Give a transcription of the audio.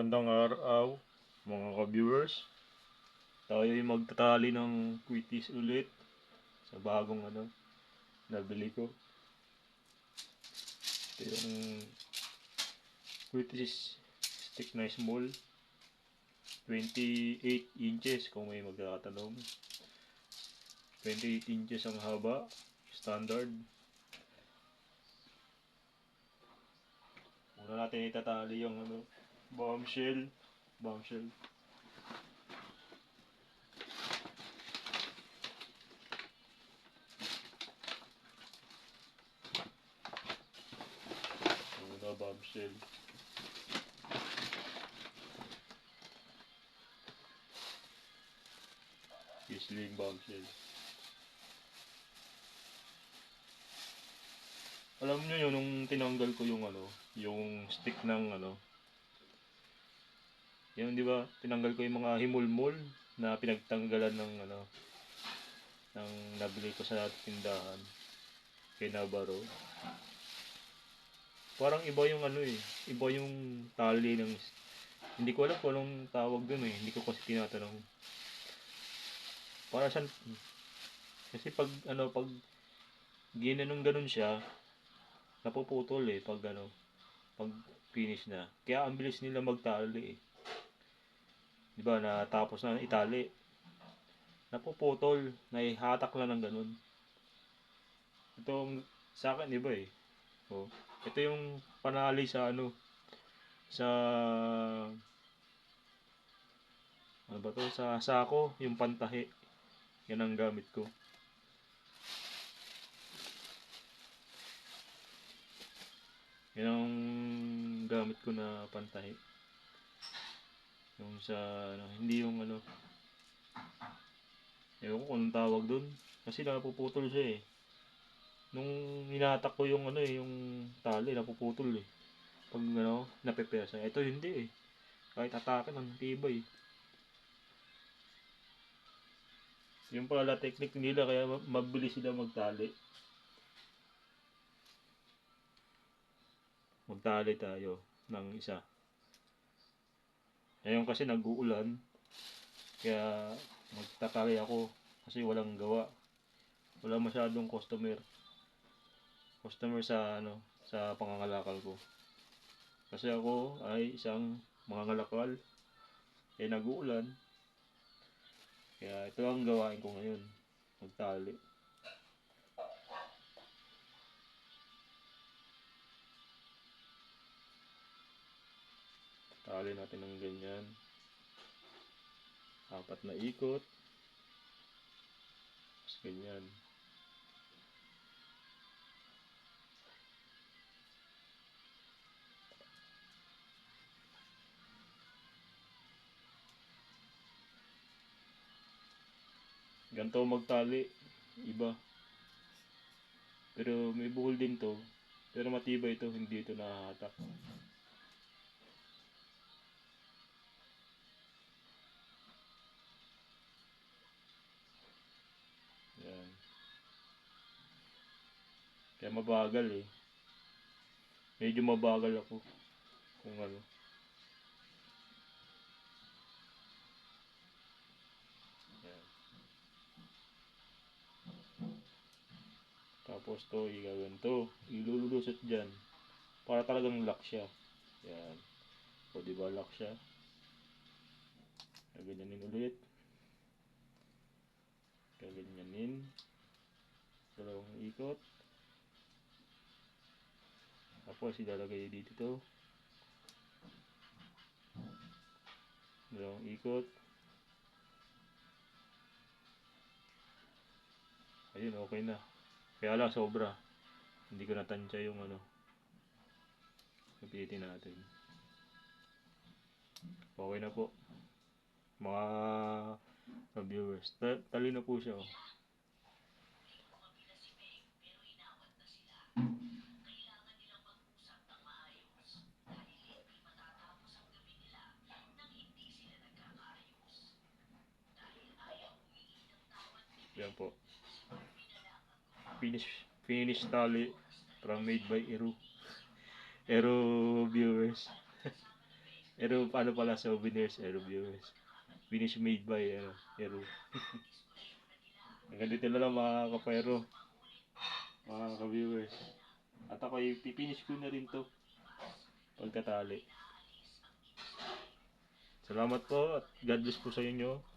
Magandang araw mga ka-viewers. Tayo ay magtatali ng quitis ulit sa bagong nabili ko. Ito yung quitis stick na small, 28 inches kung may magkakatanong. 28 inches ang haba, standard. Una natin itatali yung bombshell. Bombshell. Kisling bombshell. Alam nyo yun, nung tinanggal ko yung yung stick ng yun, di ba? Tinanggal ko yung mga himulmol na pinagtanggalan ng ng nabili ko sa tindahan kay Navarro. Parang iba yung iba yung tali ng, hindi ko alam kung anong tawag dun hindi ko kasi tinatanong. Para siyang, kasi pag pag ginanong ganun siya, napuputol pag pag finish na. Kaya ang bilis nila magtali di ba, natapos na itali, napuputol, naihatak lang ng ganun. Itong sa akin iba oh, ito yung panali sa sa ano ba to, sa sako, yung pantahi. Yan ang gamit ko. Yan ang gamit ko na pantahi. Yung sa hindi yung ewan ko kung anong tawag dun. Kasi napuputol siya nung hinatak ko yung yung tali, napuputol pag napepesa. Ito hindi kahit atakin ang tibay. Yung pala technique nila kaya mabilis sila magtali. Magtali tayo ng isa. Ngayon kasi nag-uulan, kaya magtatali ako kasi walang gawa. Wala masyadong customer sa sa pangangalakal ko. Kasi ako ay isang mangangalakal, nag-uulan. Kaya ito ang gawain ko ngayon, magtali. Tali natin ng ganyan. 4 na ikot. Tapos ganyan. Ganito magtali, iba. Pero may buhol din to. Pero matibay ito, hindi ito nahahatak. Yan. Kaya mabagal Medyo mabagal ako kung Yan. Tapos to, igagawin to. Ilululusot dyan. Para talagang lock siya. Yan. O diba lock siya? Gaganyanin ulit. Gaganyanin. Dalawang ikot. Tapos ilalagay dito to. Dalawang ikot. Ayun, okay na. Kaya lang sobra. Hindi ko natansya yung Kapitin natin. Okay na po. Mga viewers. Tali na po siya Yan po. Finish tali from made by Eru viewers. Aero, paano pala souvenirs, Aero viewers. Finish made by, Aero. Hanggang dito na lang mga kapero, mga ka-viewers. At ako pipinish ko na rin to pagkatali. Salamat po at God bless po sa inyo.